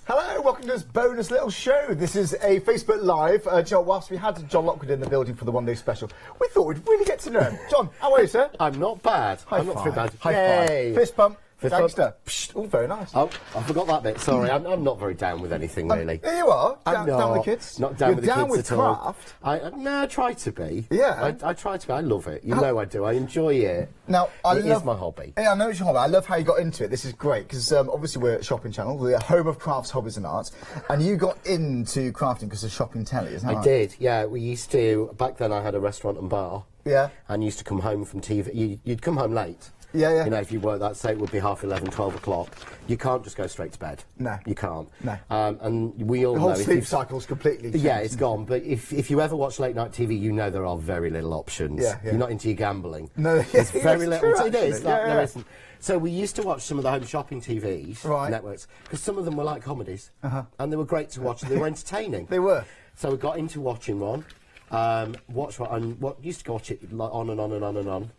Hello, welcome to this bonus little show. This is a Facebook Live. John, whilst we had John Lockwood in the building for the one-day special, we thought we'd really get to know him. John, how are you, sir? I'm not bad. High I'm five. not too bad. High Yay. five. Fist bump. Fist Gangster. Psst. Oh, very nice. Oh, I forgot that bit. Sorry, I'm not very down with anything, really. Here you are. I'm Down with the kids. Not down You're with the down kids with at all. craft. No, I try to be. Yeah. I try to be. I love it. You know I do. I enjoy it. Now, It is my hobby. Yeah, I know it's your hobby. I love how you got into it. This is great because obviously we're a shopping channel. We're a home of crafts, hobbies, and arts. And you got into crafting because of shopping telly, isn't that right? I did. Yeah, we used to. Back then, I had a restaurant and bar. Yeah. And used to come home from TV. You'd come home late. Yeah, yeah. You know, if you work that, say it would be 11:30, 12 o'clock. You can't just go straight to bed. No. You can't. No. And we all The know whole sleep cycle's completely changed. Yeah, it's gone. But if you ever watch late night TV, you know there are very little options. Yeah, yeah. You're not into your gambling. No, there's very it's little. true, It is. actually. Yeah, There yeah. isn't. So we used to watch some of the home shopping TVs Right. networks because some of them were like comedies, and they were great to watch. And they were entertaining. They were. So we got into watching one. Watch one, and used to watch it like on and on and on and on.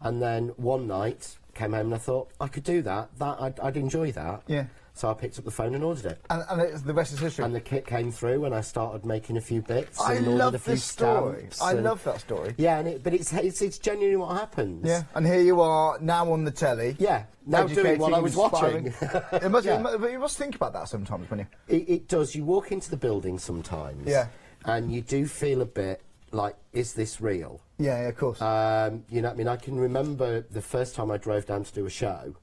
And then one night came home and I thought I could do that. I'd enjoy that. Yeah. So I picked up the phone and ordered it. And the rest is history. And the kit came through, and I started making a few bits. I and ordered love a few this story. stamps I and- love that story. Yeah, but it's genuinely what happens. Yeah, and here you are now on the telly. Yeah, now doing what I was educating, watching. It must, Yeah. but you must think about that sometimes when you. It does. You walk into the building sometimes. Yeah. And you do feel a bit like, is this real? Yeah, of course. You know what I mean? I can remember the first time I drove down to do a show.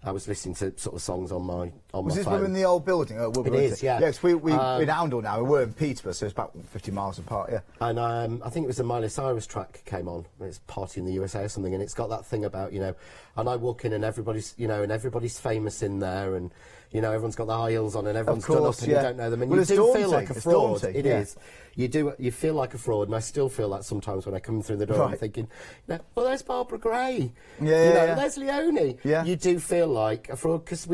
I was listening to sort of songs on my Was this phone. in the old building? It is, yeah. Yes, we're in Oundle now. We're in Peterborough, so it's about 50 miles apart. Yeah. And I think it was the Miley Cyrus track came on. It's Party in the USA or something, and it's got that thing about, you know, and I walk in and everybody's famous in there, and you know everyone's got the high heels on and everyone's done up and you don't know them, and well, you it's do daunting. feel like a It's fraud. daunting, It yeah. is. You feel like a fraud, and I still feel that sometimes when I come through the door. Right. I'm thinking, well, there's Barbara Gray. Yeah, you know, yeah. there's Leone. Yeah. You do feel like a fraud because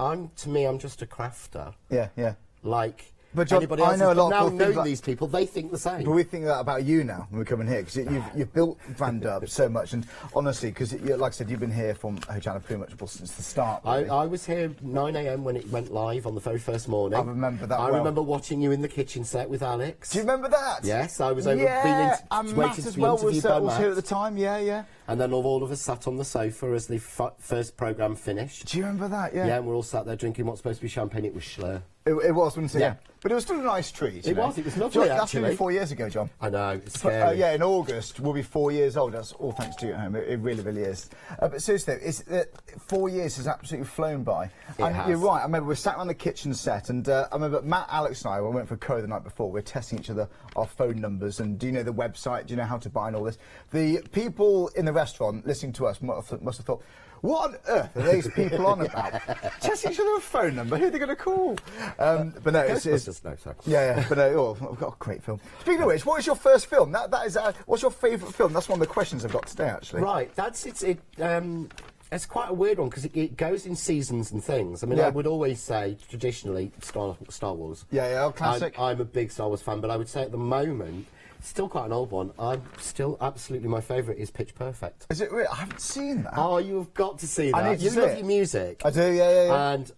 I'm just a crafter. Yeah, yeah. Like. But John, anybody I else know a lot of now people think knowing that- these people, they think the same. But we think that about you now when we come in here because you've built Vandub so much, and honestly, because like I said, you've been here from Hojana pretty much since the start. Really. I was here 9 a.m. when it went live on the very first morning. I remember that I well. remember watching you in the kitchen set with Alex. Do you remember that? Yes, I was over Yeah, and waiting Matt to as be well interviewed by was Matt. here at the time. Yeah, yeah. And then all of us sat on the sofa as the first programme finished. Do you remember that? Yeah. Yeah, and we're all sat there drinking what's supposed to be champagne. It was Schlur. It was, wasn't it? Yeah. But it was still a nice treat. It was lovely, John, that's actually. nearly 4 years ago, John. I know, it's scary. Yeah, in August we'll be 4 years old. That's all thanks to you at home. It really, really is. But seriously, it's 4 years has absolutely flown by. And has. you're right. I remember we sat around the kitchen set, and I remember Matt, Alex, and I went for a curry the night before. We were testing each other our phone numbers, and do you know the website? Do you know how to buy and all this? The people in the restaurant listening to us must have thought, what on earth are these people on about? Testing each other a phone number. Who are they going to call? But no, it's No, sorry. yeah. But we've got a great film. Speaking of which, what is your first film? That is. What's your favourite film? That's one of the questions I've got today, actually. Right, it's quite a weird one because it goes in seasons and things. I mean, Yeah. I would always say traditionally Star Wars. Yeah, classic. I'm a big Star Wars fan, but I would say at the moment, still quite an old one. I'm still absolutely my favourite is Pitch Perfect. Is it real? I haven't seen that. Oh, you've got to see that. I need to You see love it. your music. I do, yeah. And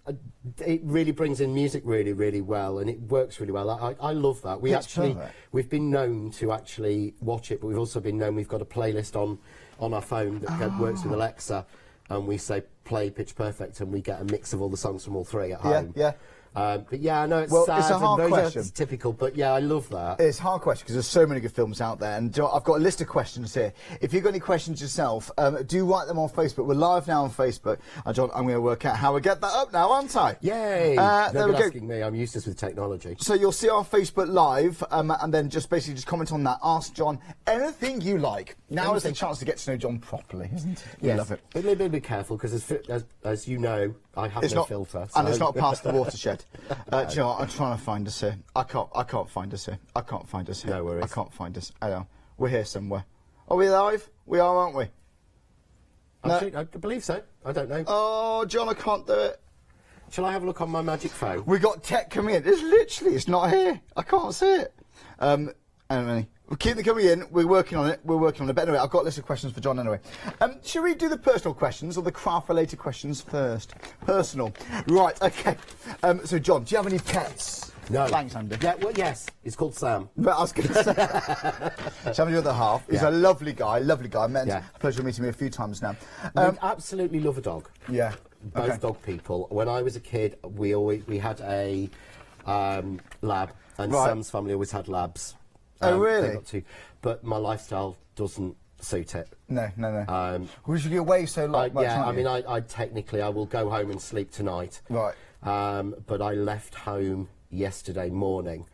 it really brings in music really, really well, and it works really well. I love that. We've been known to actually watch it, but we've also been known we've got a playlist on our phone that works with Alexa, and we say play Pitch Perfect, and we get a mix of all the songs from all three at home. Yeah. But yeah, I know it's Well, sad it's a hard and very question. it's typical, but yeah, I love that. It's a hard question because there's so many good films out there, and I've got a list of questions here. If you've got any questions yourself, do write them on Facebook. We're live now on Facebook. John, I'm going to work out how we get that up now, aren't I? Yay! There we Nobody go. asking me. I'm useless with technology. So you'll see our Facebook Live, and then just comment on that. Ask John anything you like. Now is the chance to get to know John properly, isn't it? We Yes. love it. But a little bit careful because, as you know, I have no filter. And it's so- not past the watershed. Do you know what? I'm trying to find us here. I can't find us here. No worries. I can't find us. I know. We're here somewhere. Are we live? We are, aren't we? No. Actually, I believe so. I don't know. Oh, John, I can't do it. Shall I have a look on my magic phone? We got tech coming in. It's not here. I can't see it. Anyway, Keep them coming in. We're working on it. But anyway, I've got a list of questions for John anyway. Shall we do the personal questions or the craft-related questions first? Personal. Right, okay. So, John, do you have any pets? No. Thanks, Andy. Yeah, well, yes. He's called Sam. But I was going to say, Sam, the other half. He's a lovely guy. I met him. Pleasure meeting him a few times now. We absolutely love a dog. Yeah. Both dog people. When I was a kid, we had a lab, and Sam's family always had labs. Oh, really? They got two, but my lifestyle doesn't suit it. No. We should be away so long. I technically I will go home and sleep tonight. Right. But I left home yesterday morning,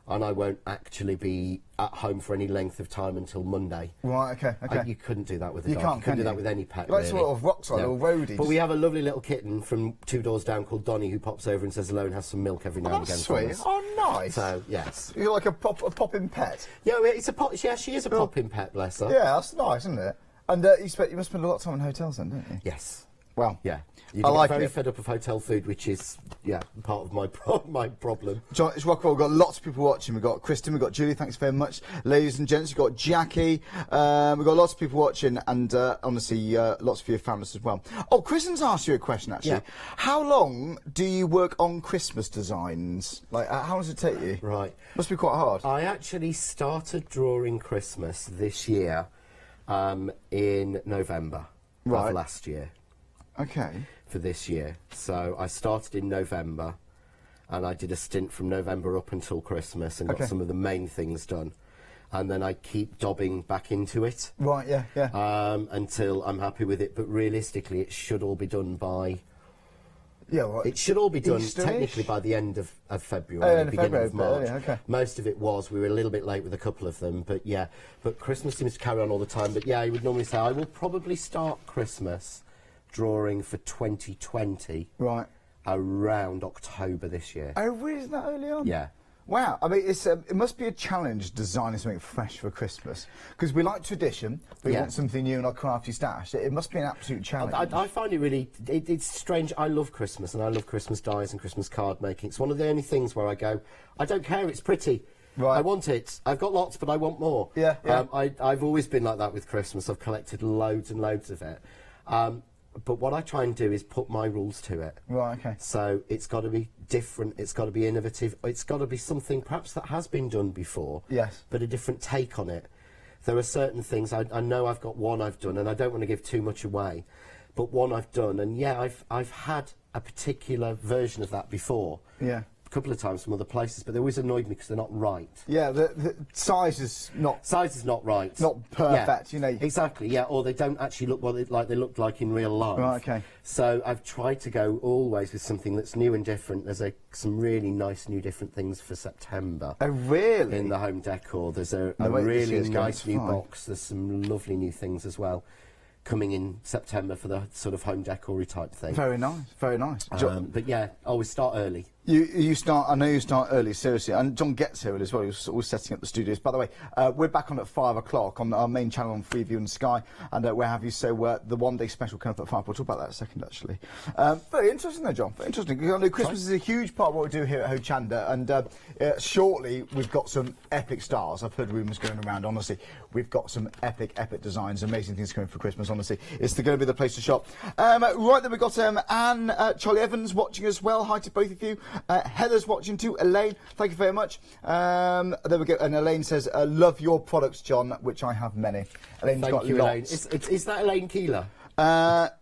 and I won't actually be at home for any length of time until Monday. Right, okay. You couldn't do that with a dog. You can't do that with any pet, like really. sort of rock side or roadies. But we have a lovely little kitten from 2 doors down called Donnie who pops over and says hello and has some milk every now and again. That's sweet. Oh, nice. So, yes. You're like a popping pet. Yeah, it's a pop. Yeah, she is a popping pet, bless her. Yeah, that's nice, isn't it? And you must spend a lot of time in hotels then, don't you? Yes. Well, yeah. I like very it. fed up of hotel food, which is, part of my problem. John, it's rock and roll. We've got lots of people watching. We've got Kristen, we've got Julie, thanks very much. Ladies and gents, we've got Jackie. We've got lots of people watching, and honestly, lots of you found us as well. Oh, Kristen's asked you a question, actually. Yeah. How long do you work on Christmas designs? Like, how long does it take you? Right. Must be quite hard. I actually started drawing Christmas this year in November of last year. Okay. For this year. So I started in November, and I did a stint from November up until Christmas and got some of the main things done. And then I keep dobbing back into it. Right, yeah. Until I'm happy with it. But realistically, it should all be done by... Yeah, well, it should all be done Easter-ish? Technically by the end of February, beginning of March. Okay. Most of it was. We were a little bit late with a couple of them, but yeah. But Christmas seems to carry on all the time. But yeah, I would normally say I will probably start Christmas drawing for 2020 around October this year. Oh, really? Isn't that early on? Yeah. Wow. I mean, it must be a challenge designing something fresh for Christmas, because we like tradition, but we want something new in our crafty stash. It must be an absolute challenge. I find it really, it's strange. I love Christmas, and I love Christmas dies and Christmas card making. It's one of the only things where I go, I don't care, it's pretty. Right. I want it. I've got lots, but I want more. Yeah. I've always been like that with Christmas. I've collected loads and loads of it. But what I try and do is put my rules to it. Right, okay. So it's got to be different, it's got to be innovative, it's got to be something perhaps that has been done before. Yes. But a different take on it. There are certain things, I know I've got one I've done, and I don't want to give too much away, but one I've done, and yeah, I've had a particular version of that before. Yeah. Couple of times from other places, but they always annoyed me because they're not right. Yeah, the size is not right. Not perfect, yeah, you know. Exactly, yeah, or they don't actually look like they look like in real life. Right, okay. So I've tried to go always with something that's new and different. There's some really nice new different things for September. Oh, really? In the home decor. There's a really nice new box. There's some lovely new things as well coming in September for the sort of home decor-y type thing. Very nice, very nice. But yeah, always start early. You start. I know you start early, seriously. And John gets here as well. He's always setting up the studios. By the way, we're back on at 5 o'clock on our main channel on Freeview and Sky, and where have you? So the one-day special coming up at 5. We'll talk about that in a second, actually. Very interesting, though, John. Very interesting. Because I know Christmas is a huge part of what we do here at Hochanda, and shortly we've got some epic stars. I've heard rumours going around. Honestly, we've got some epic designs, amazing things coming for Christmas. Honestly, it's going to be the place to shop. Right then, we've got Anne, Charlie Evans watching as well. Hi to both of you. Heather's watching too. Elaine, thank you very much. There we go. And Elaine says, love your products, John, which I have many. Elaine's Thank got you, lots. Elaine. Is that Elaine Keeler?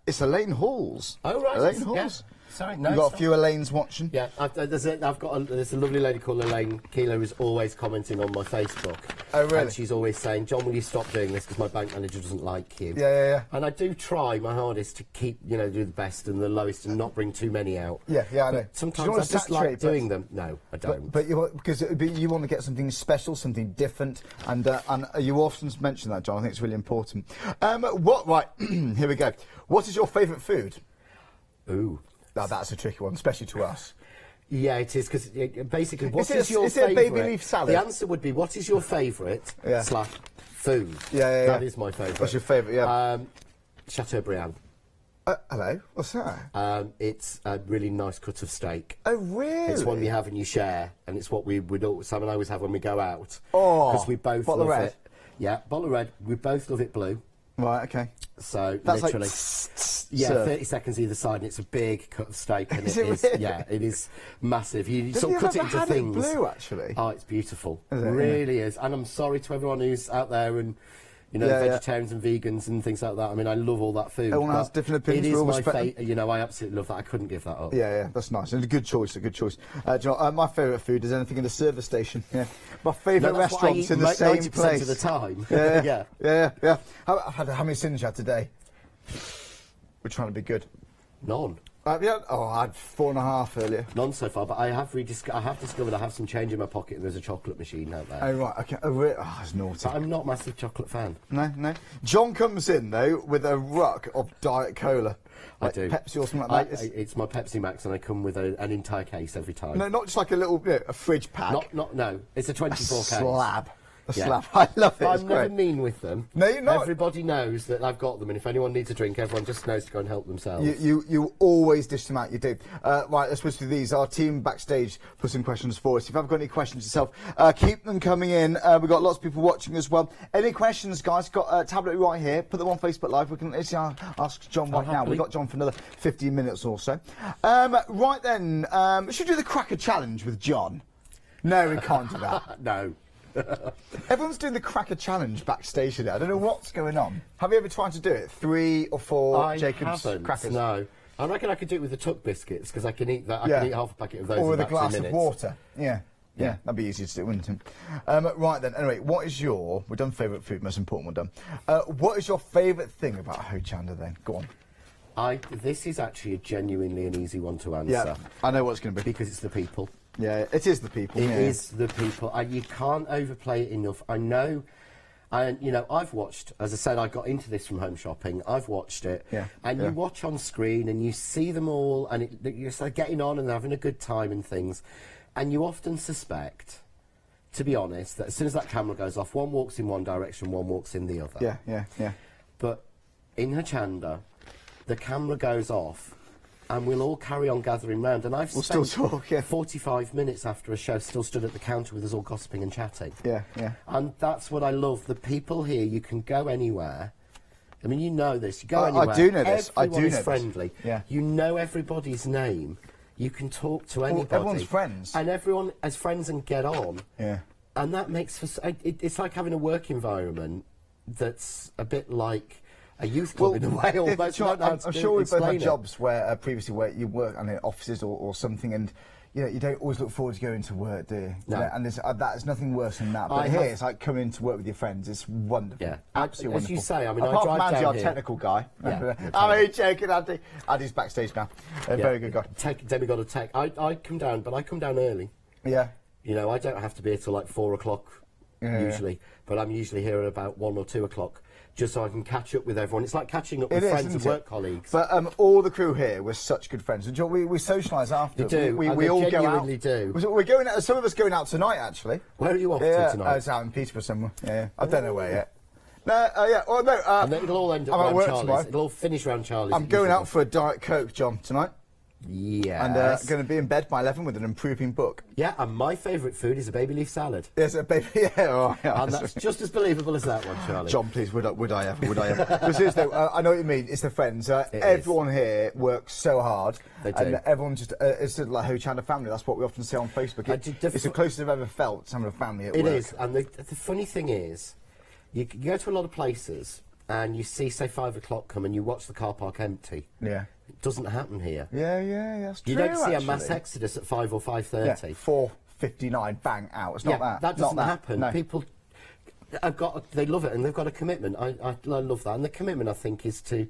It's Elaine Halls. Oh, right. Elaine Halls. Yeah. Sorry, no. You've got a few Elaines watching. Yeah, there's a lovely lady called Elaine Keeler who's always commenting on my Facebook. Oh, really? And she's always saying, John, will you stop doing this because my bank manager doesn't like you. Yeah. And I do try my hardest to keep, do the best and the lowest and not bring too many out. Yeah, I know. Sometimes I just like doing them. No, I don't. But you want to get something special, something different, and you often mention that, John. I think it's really important. Right, here we go. What is your favourite food? Ooh. Now, that's a tricky one, especially to us. Yeah, it is, because basically, what is your favourite? Is it a baby leaf salad? The answer would be, what is your favourite / food? Yeah. That is my favourite. What's your favourite, yeah? Chateaubriand. Hello, what's that? It's a really nice cut of steak. Oh, really? It's one you have and you share, and it's what Sam and I always have when we go out. Oh, because we both bottle love of red? it. Yeah, bottle of red. We both love it blue. Right, okay. So That's literally, like serve. 30 seconds either side, and it's a big cut of steak, and Is it it is, really? yeah, it is massive. You Have sort you of cut it ever into had things. It blue, actually? Oh, it's beautiful. Is it? Really is. And I'm sorry to everyone who's out there and, you know, vegetarians and vegans and things like that. I mean, I love all that food. Everyone has different opinions. It We is all my respect them. favourite. You know, I absolutely love that. I couldn't give that up. Yeah, that's nice. And a good choice, Do you know, my favourite food is anything in the service station. Yeah. My favourite No, that's what I restaurant's eat in the same 90% place. of the time. Yeah. How many sins you had today? We're trying to be good. None. I had 4.5 earlier. None so far, but I have discovered I have some change in my pocket and there's a chocolate machine out there. Oh, right, okay. Oh, really? Oh, it's naughty. But I'm not a massive chocolate fan. No. John comes in, though, with a ruck of Diet Cola. I do. Pepsi or something like that. It's my Pepsi Max, and I come with an entire case every time. No, not just like a little a fridge pack. No. It's a 24 case. Slab. A Yeah. slab. I love it. But It's I'm great. never mean with them. No, you're not. Everybody knows that I've got them, and if anyone needs a drink, everyone just knows to go and help themselves. You always dish them out, you do. Right, let's switch to these. Our team backstage put some questions for us. If you've got any questions yourself, keep them coming in. We've got lots of people watching as well. Any questions, guys? Got a tablet right here. Put them on Facebook Live. We can ask John right now. We've got John for another 15 minutes or so. Right then, should we do the Cracker Challenge with John? No, we can't do that. No. Everyone's doing the Cracker Challenge backstage today. I don't know what's going on. Have you ever tried to do it? 3 or 4 Jacob's crackers? No. I reckon I could do it with the Tuck biscuits, because I can eat that. I can eat half a packet of those or in with a about glass 2 of minutes. water. Yeah, that'd be easy to do, wouldn't it? Right then, anyway, what is we've done favourite food, most important one done. What is your favourite thing about Ho Chanda then? Go on. This is actually genuinely an easy one to answer. Yeah, I know what it's going to be. Because it's the people. Yeah, it is the people. It is the people. You can't overplay it enough. I know, and you know, I've watched. As I said, I got into this from home shopping. I've watched it, and you watch on screen and you see them all, and you're sort of getting on and having a good time and things, and you often suspect, to be honest, that as soon as that camera goes off, one walks in one direction, one walks in the other. Yeah. But in Hochanda, the camera goes off. And we'll all carry on gathering round. And I've spent still talk, 45 minutes after a show still stood at the counter with us all gossiping and chatting. Yeah. And that's what I love. The people here, you can go anywhere. I mean, you know this. You go anywhere. I do know this. Everyone is this. friendly. Yeah. You know everybody's name. You can talk to anybody. Everyone's friends. And everyone is friends and get on. Yeah. And that makes for... It's like having a work environment that's a bit like... a youth club in a way, almost. I'm sure we've both had jobs where previously where you work in offices or something, and you know you don't always look forward to going to work, do you? No. And there's nothing worse than that. But here it's like coming to work with your friends. It's wonderful. Yeah, absolutely as wonderful. you say, I mean, apart I drive from Andy, down our here. technical guy. Yeah, I'm only joking, Andy. Andy's backstage now. Very good guy. Demigod of tech. I come down, but I come down early. Yeah. You know, I don't have to be here till like 4 o'clock usually, but I'm usually here at about 1 or 2 o'clock. Just so I can catch up with everyone. It's like catching up with friends and work colleagues. But all the crew here were such good friends. We socialise after. You do. We all go out. Do. We're going out. Some of us going out tonight, actually. Where are you off to tonight? It's out in Peterborough somewhere. Yeah. I don't know where yet. No, yeah. Well, no. And then it'll all end up I'm at around work Charlie's. tomorrow. It'll all finish around Charlie's. I'm going out for a Diet Coke, John, tonight. Yeah. And going to be in bed by 11 with an improving book. Yeah, and my favourite food is a baby leaf salad. Yes, a baby. Yeah. And that's just as believable as that one, Charlie. John, please, would I ever? But seriously, I know what you mean. It's the friends. Everyone here works so hard. They do. And everyone just, it's like Ho Chanda family. That's what we often say on Facebook. It's the closest I've ever felt to having a family at work. It is. And the funny thing is, you go to a lot of places and you see, say, 5 o'clock come and you watch the car park empty. Yeah. It doesn't happen here. Yeah, that's true. You don't see actually. a mass exodus at 5 or 5:30. Yeah, 4:59, bang, out. It's not that. That doesn't happen. No. People they love it and they've got a commitment. I love that. And the commitment, I think, is to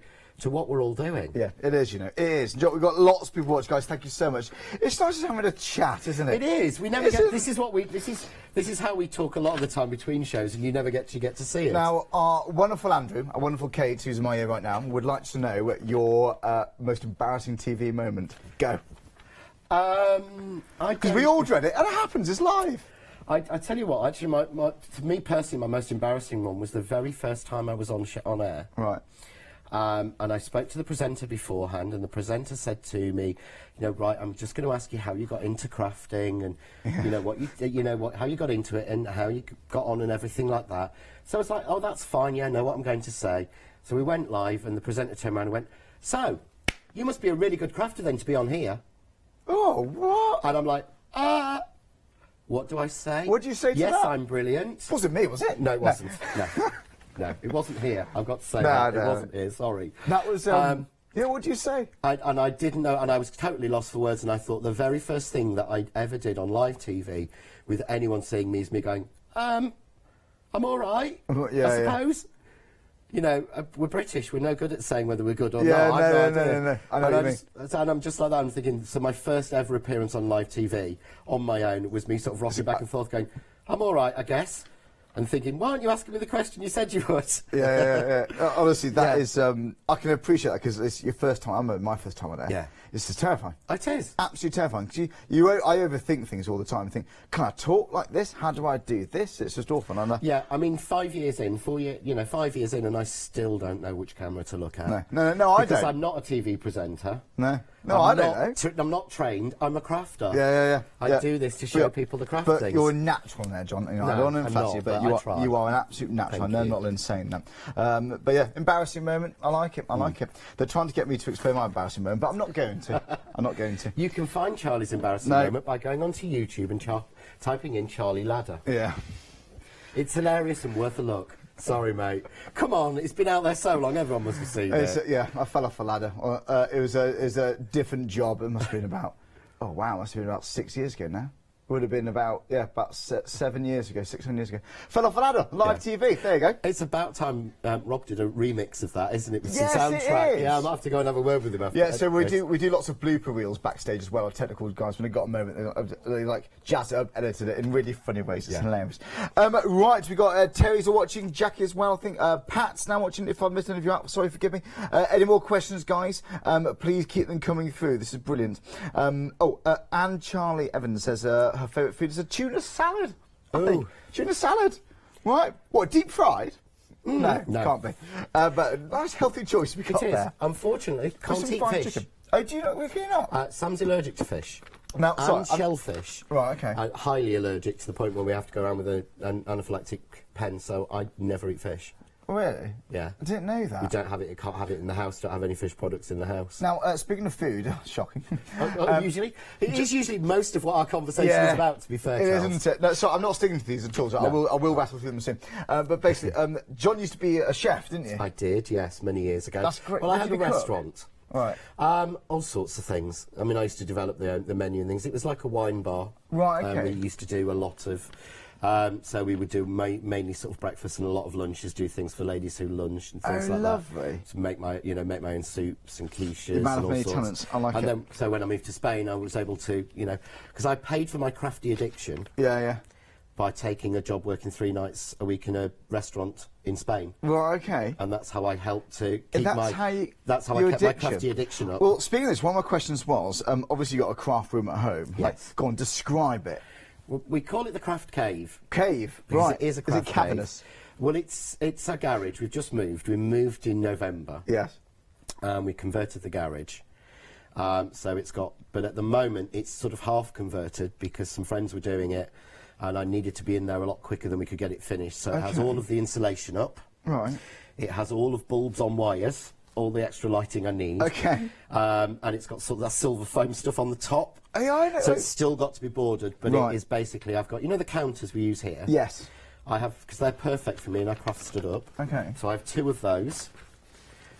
what we're all doing. Yeah, it is, you know. It is. We've got lots of people watching, guys. Thank you so much. It's nice just having a chat, isn't it? It is. We never get... This is how we talk a lot of the time between shows, and you never get to see it. Now, our wonderful Andrew, our wonderful Kate, who's in my ear right now, would like to know your most embarrassing TV moment. Go. Because we all dread it, and it happens. It's live. I tell you what, actually, for me personally, my most embarrassing one was the very first time I was on air. Right. And I spoke to the presenter beforehand, and the presenter said to me, right, I'm just going to ask you how you got into crafting, and how you got into it, and how you got on, and everything like that. So I was like, oh, that's fine. Yeah, I know what I'm going to say. So we went live, and the presenter turned around and went, so you must be a really good crafter then to be on here. Oh, what? And I'm like, what do I say? What did you say to yes, that? I'm brilliant. Wasn't me, was it? No, it wasn't. No. No, it wasn't here. I've got to say that. No. It wasn't here, sorry. That was, yeah, what did you say? And I didn't know, and I was totally lost for words, and I thought the very first thing that I ever did on live TV with anyone seeing me is me going, I'm all right, Yeah, I suppose. We're British. We're no good at saying whether we're good or Yeah, not. no. I I know what you mean. And I'm just like that. I'm thinking, so my first ever appearance on live TV on my own was me sort of rocking back and forth going, I'm all right, I guess. And thinking, why aren't you asking me the question you said you would? Yeah. Honestly, that is, I can appreciate that because it's your first time. I remember my first time on there. Yeah. It's just terrifying. It is. Absolutely terrifying. 'Cause I overthink things all the time. I think, can I talk like this? How do I do this? It's just awful. Yeah, I mean, 5 years in, 5 years in, and I still don't know which camera to look at. No, I don't. Because I'm not a TV presenter. No, I don't know. I'm not trained. I'm a crafter. Yeah. I do this to show people the craft things. But you're a natural there, John. I don't want to influence you, but you are an absolute natural. I know I'm not insane now. But yeah, embarrassing moment. I like it. They're trying to get me to explain my embarrassing moment, but I'm not going to. You can find Charlie's embarrassing moment by going onto YouTube and typing in Charlie Ladder. Yeah. It's hilarious and worth a look. Sorry, mate. Come on, it's been out there so long, everyone must have seen it. Yeah, I fell off a ladder. It was a different job. It must have been about, must have been about 6 years ago now. Would have been about 7 years ago, 6 years ago. Fell off a ladder, live TV. There you go. It's about time Rob did a remix of that, isn't it? With yes, some soundtrack. It is. Yeah, I might have to go and have a word with him after. Yeah, so we do lots of blooper reels backstage as well. Our technical guys, when they got a moment, they like jazzed it up, edited it in really funny ways. It's hilarious. Right, we got Terry's watching, Jackie as well. I think Pat's now watching. If I've missed any of you out, sorry, forgive me. Any more questions, guys? Please keep them coming through. This is brilliant. And Charlie Evans says her favourite food is a tuna salad. Oh, tuna salad. Right. What, deep fried? No, can't be. But a nice healthy choice we got there. Unfortunately, can't eat fish. Chicken. Oh, do you not? Sam's allergic to fish. Now, and shellfish. Right, okay. Highly allergic to the point where we have to go around with an anaphylactic pen, so I never eat fish. Really? Yeah. I didn't know that. We don't have it, can't have it in the house, don't have any fish products in the house. Now, speaking of food, shocking. Usually, it is usually most of what our conversation is about, to be fair. It is, isn't it? No, so I'm not sticking to these at all, so I will rattle through them soon. But basically, John used to be a chef, didn't you? I did, yes, many years ago. That's great. Well, I had a restaurant. Right. All sorts of things. I mean, I used to develop the menu and things. It was like a wine bar. Right, okay. We used to do a lot of... so we would do mainly sort of breakfast and a lot of lunches, do things for ladies who lunch and things like lovely. that. So make my own soups and quiches Man and of all many sorts. talents. I like and it. then, so when I moved to Spain, I was able to, because I paid for my crafty addiction. Yeah. By taking a job working 3 nights a week in a restaurant in Spain. Right, okay. And that's how I helped to keep that's my... How I kept my crafty addiction up. Well, speaking of this, one of my questions was, obviously you've got a craft room at home. Yes. Like, go on, describe it. Well, we call it the Craft Cave. Cave, Because right. It is a craft it cavernous? Cave. Well, it's a garage. We've just moved. We moved in November. Yes. We converted the garage. So it's got... But at the moment, it's sort of half converted because some friends were doing it and I needed to be in there a lot quicker than we could get it finished. So it has all of the insulation up. Right. It has all of bulbs on wires, all the extra lighting I need. Okay. And it's got sort of that silver foam stuff on the top. Yeah, I know. So it's still got to be bordered, but it is basically, I've got, the counters we use here? Yes. I have, because they're perfect for me and I craft stood up. Okay. So I have 2 of those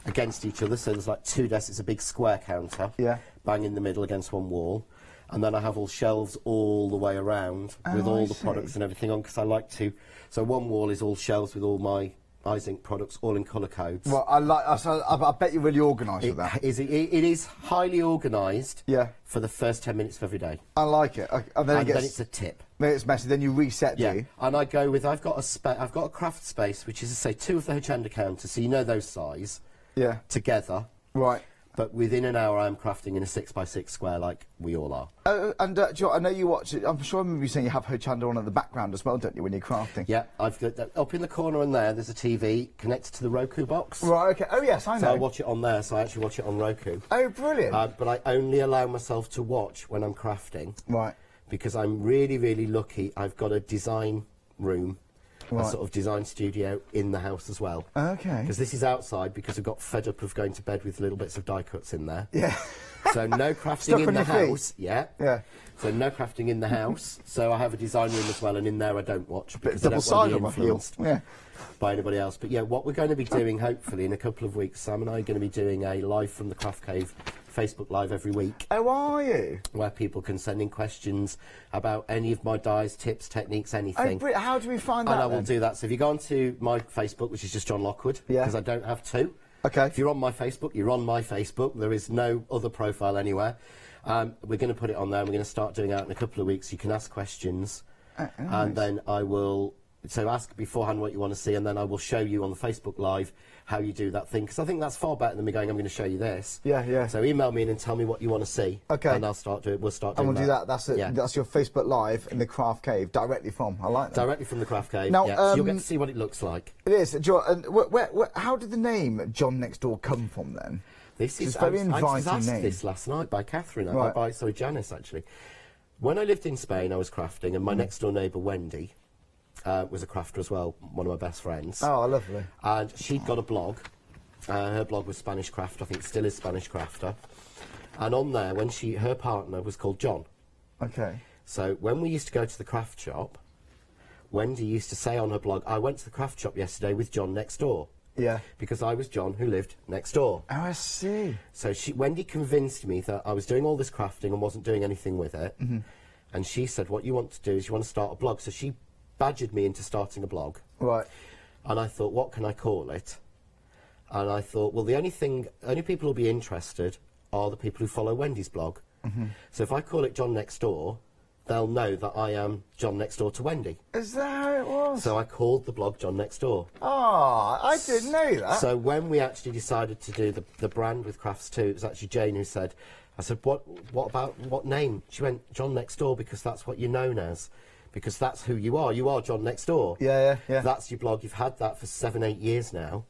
against each other, so there's like 2 desks, it's a big square counter. Yeah. Bang in the middle against one wall. And then I have all shelves all the way around with all the products and everything on, because I like to. So one wall is all shelves with all my Zinc products, all in colour codes. Well, I bet you're really organised with that. It is highly organised. Yeah. For the first 10 minutes of every day. I like it. And then it's a tip. Then it's messy. Then you reset. Do you? And I go with I've got a craft space, which is to say 2 of the Hochanda counters, so those size. Yeah. Together. Right. But within an hour, I'm crafting in a 6x6 square, like we all are. And do you know, I know you watch it. I'm sure I remember you saying you have Hochanda on in the background as well, don't you, when you're crafting? Yeah, I've got up in the corner and there's a TV connected to the Roku box. Right, okay. Oh, yes, I know. So I watch it on there, so I actually watch it on Roku. Oh, brilliant. But I only allow myself to watch when I'm crafting. Right. Because I'm really, really lucky. I've got a design room, Right. a sort of design studio in the house as well. Okay. Because this is outside, because I got fed up of going to bed with little bits of die cuts in there. Yeah. So no crafting Stuck in on the your feet. house. Yeah. Yeah. So no crafting in the house. So I have a design room as well, and in there I don't watch because I don't want to Double-sided be on my heel. influenced Yeah. by anybody else. But yeah, what we're going to be doing, hopefully, in a couple of weeks, Sam and I are going to be doing a live from the Craft Cave Facebook Live every week, Oh, are you? where people can send in questions about any of my dyes, tips, techniques, Oh, anything. brilliant. How do we find that And I will then? do that. So if you go onto my Facebook, which is just John Lockwood, Yeah. because I don't have two. Okay. If you're on my Facebook, you're on my Facebook. There is no other profile anywhere. We're going to put it on there, and we're going to start doing it out in a couple of weeks. You can ask questions, Nice. and then I will... So ask beforehand what you want to see, and then I will show you on the Facebook Live how you do that thing. Because I think that's far better than me going, I'm going to show you this. Yeah, yeah. So email me in and tell me what you want to see. Okay. And I'll start doing. We'll start And doing we'll do that. That's it. Yeah. That's your Facebook Live in the Craft Cave directly from. I like that. Directly from the Craft Cave. Now, yeah. So you'll get to see what it looks like. It is. And how did the name John Next Door come from then? This is It's a very I was inviting asked name. this last night by Catherine. Right. Sorry, Janice actually. When I lived in Spain, I was crafting, and my next door neighbour Wendy was a crafter as well, one of my best friends. Oh, lovely. And she'd got a blog. Her blog was Spanish Craft. I think it still is Spanish Crafter. And on there, her partner was called John. Okay. So when we used to go to the craft shop, Wendy used to say on her blog, "I went to the craft shop yesterday with John next door." Yeah. Because I was John who lived next door. Oh, I see. So Wendy convinced me that I was doing all this crafting and wasn't doing anything with it. Mm-hmm. And she said, what you want to do is you want to start a blog. So she badgered me into starting a blog. Right. And I thought, what can I call it? And I thought, well, the only people who'll be interested are the people who follow Wendy's blog. Mm-hmm. So if I call it John Next Door, they'll know that I am John Next Door to Wendy. Is that how it was? So I called the blog John Next Door. Oh, I didn't know that. So when we actually decided to do the brand with Crafts 2, it was actually Jane who said, I said, what about, what name? She went, John Next Door, because that's what you're known as. Because that's who you are. You are John Next Door. Yeah. That's your blog. You've had that for 7-8 years now.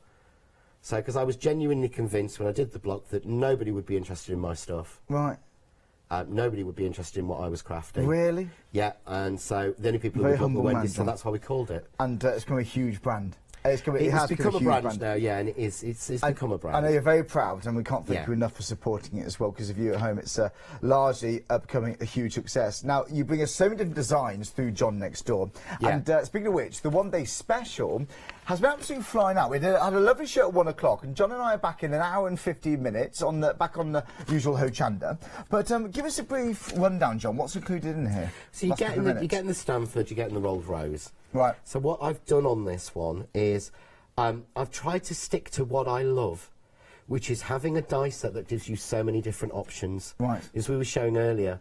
So, because I was genuinely convinced when I did the blog that nobody would be interested in my stuff. Right. Nobody would be interested in what I was crafting. Really? Yeah, and so the only people who Very would look humble were man, Wendy's, so John. that's why we called it. And it's become a huge brand. It It's has become a huge brand now, yeah, and it's become a brand. I know you're very proud, and we can't thank Yeah. you enough for supporting it as well, because of you at home, it's largely becoming a huge success. Now, you bring us so many different designs through John Next Door. Yeah. And speaking of which, the one day special has been absolutely flying out. We had a lovely show at 1 o'clock, and John and I are back in an hour and 15 minutes, back on the usual Hochanda. But give us a brief rundown, John. What's included in here? So you're Last couple of getting minutes. the Stanford, you're getting the rolled rose. Right. So what I've done on this one is I've tried to stick to what I love, which is having a die set that gives you so many different options. Right. As we were showing earlier,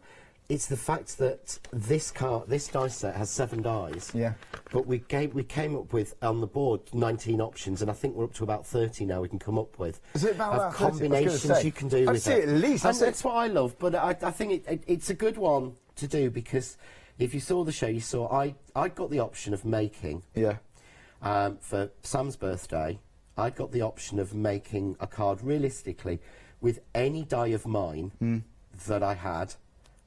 it's the fact that this die set has 7 dies. Yeah. But we came up with on the board 19 options, and I think we're up to about 30 now. We can come up with Is it about of 30? I was gonna combinations say. you can do I'd with say it. at least, And I'd say- that's what I love. But I think it's a good one to do, because if you saw the show, you saw I got the option of making. Yeah. For Sam's birthday, I'd got the option of making a card realistically with any die of mine that I had,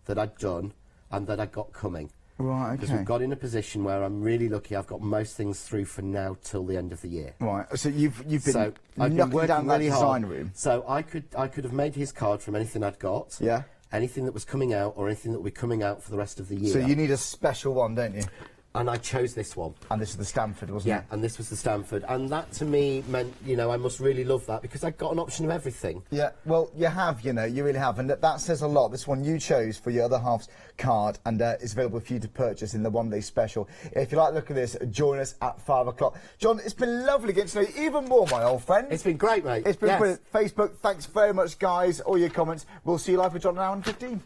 that I'd done, and that I got coming. Right, Because okay. we've got in a position where I'm really lucky. I've got most things through for now till the end of the year. Right. So you've been So I've been knocking working down that really design hard. room. So I could have made his card from anything I'd got. Yeah. Anything that was coming out, or anything that will be coming out for the rest of the year. So you need a special one, don't you? And I chose this one. And this is the Stanford, wasn't Yeah, it? and this was the Stanford. And that to me meant, I must really love that, because I got an option of everything. Yeah, well, you have, you really have. And that says a lot. This one you chose for your other half's card, and it's available for you to purchase in the one-day special. If you like the look at this, join us at 5 o'clock. John, it's been lovely getting to know you even more, my old friend. It's been great, mate. It's been Yes. brilliant. Facebook, thanks very much, guys. All your comments. We'll see you live with John in an hour and 15.